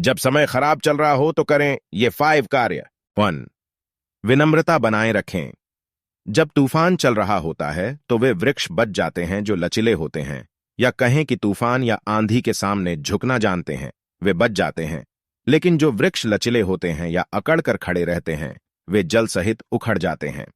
जब समय खराब चल रहा हो तो करें ये 5 कार्य। 1. विनम्रता बनाए रखें। जब तूफान चल रहा होता है तो वे वृक्ष बच जाते हैं जो लचीले होते हैं, या कहें कि तूफान या आंधी के सामने झुकना जानते हैं, वे बच जाते हैं। लेकिन जो वृक्ष लचीले होते हैं या अकड़ कर खड़े रहते हैं, वे जल सहित उखड़ जाते हैं।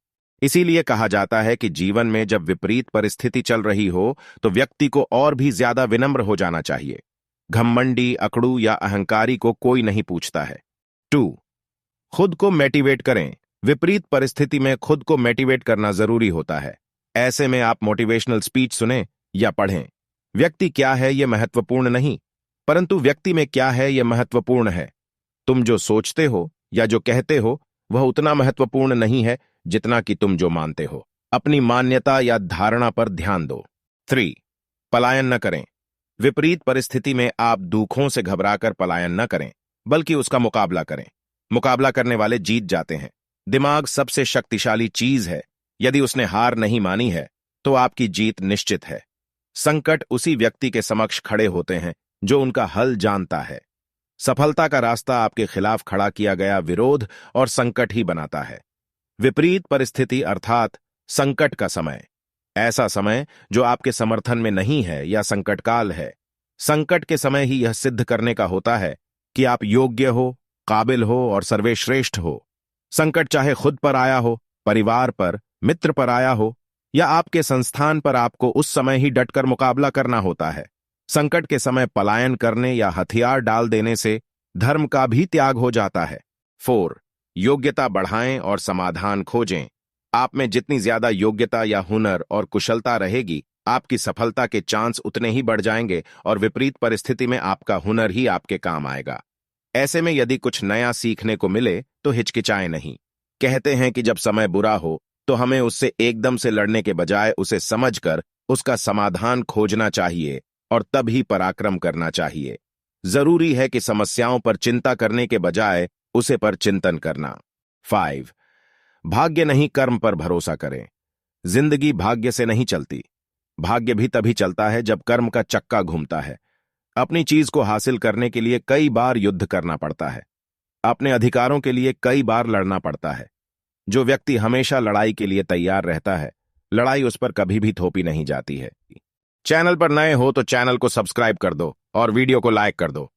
इसीलिए कहा जाता है कि जीवन में जब विपरीत परिस्थिति चल रही हो तो व्यक्ति को और भी ज्यादा विनम्र हो जाना चाहिए। घमंडी, अकड़ू या अहंकारी को कोई नहीं पूछता है। 2. खुद को मोटिवेट करें। विपरीत परिस्थिति में खुद को मोटिवेट करना जरूरी होता है। ऐसे में आप मोटिवेशनल स्पीच सुनें या पढ़ें। व्यक्ति क्या है यह महत्वपूर्ण नहीं, परंतु व्यक्ति में क्या है यह महत्वपूर्ण है। तुम जो सोचते हो या जो कहते हो वह उतना महत्वपूर्ण नहीं है जितना कि तुम जो मानते हो। अपनी मान्यता या धारणा पर ध्यान दो। 3. पलायन न करें। विपरीत परिस्थिति में आप दुखों से घबराकर पलायन न करें, बल्कि उसका मुकाबला करें। मुकाबला करने वाले जीत जाते हैं। दिमाग सबसे शक्तिशाली चीज है। यदि उसने हार नहीं मानी है तो आपकी जीत निश्चित है। संकट उसी व्यक्ति के समक्ष खड़े होते हैं जो उनका हल जानता है। सफलता का रास्ता आपके खिलाफ खड़ा किया गया विरोध और संकट ही बनाता है। विपरीत परिस्थिति अर्थात संकट का समय, ऐसा समय जो आपके समर्थन में नहीं है या संकटकाल है। संकट के समय ही यह सिद्ध करने का होता है कि आप योग्य हो, काबिल हो और सर्वश्रेष्ठ हो। संकट चाहे खुद पर आया हो, परिवार पर, मित्र पर आया हो या आपके संस्थान पर, आपको उस समय ही डटकर मुकाबला करना होता है। संकट के समय पलायन करने या हथियार डाल देने से धर्म का भी त्याग हो जाता है। 4. योग्यता बढ़ाएं और समाधान खोजें। आप में जितनी ज्यादा योग्यता या हुनर और कुशलता रहेगी, आपकी सफलता के चांस उतने ही बढ़ जाएंगे और विपरीत परिस्थिति में आपका हुनर ही आपके काम आएगा। ऐसे में यदि कुछ नया सीखने को मिले तो हिचकिचाएं नहीं। कहते हैं कि जब समय बुरा हो तो हमें उससे एकदम से लड़ने के बजाय उसे समझकर उसका समाधान खोजना चाहिए और तब ही पराक्रम करना चाहिए। जरूरी है कि समस्याओं पर चिंता करने के बजाय उसे पर चिंतन करना। 5. भाग्य नहीं, कर्म पर भरोसा करें। जिंदगी भाग्य से नहीं चलती। भाग्य भी तभी चलता है जब कर्म का चक्का घूमता है। अपनी चीज को हासिल करने के लिए कई बार युद्ध करना पड़ता है। अपने अधिकारों के लिए कई बार लड़ना पड़ता है। जो व्यक्ति हमेशा लड़ाई के लिए तैयार रहता है, लड़ाई उस पर कभी भी थोपी नहीं जाती है। चैनल पर नए हो तो चैनल को सब्सक्राइब कर दो और वीडियो को लाइक कर दो।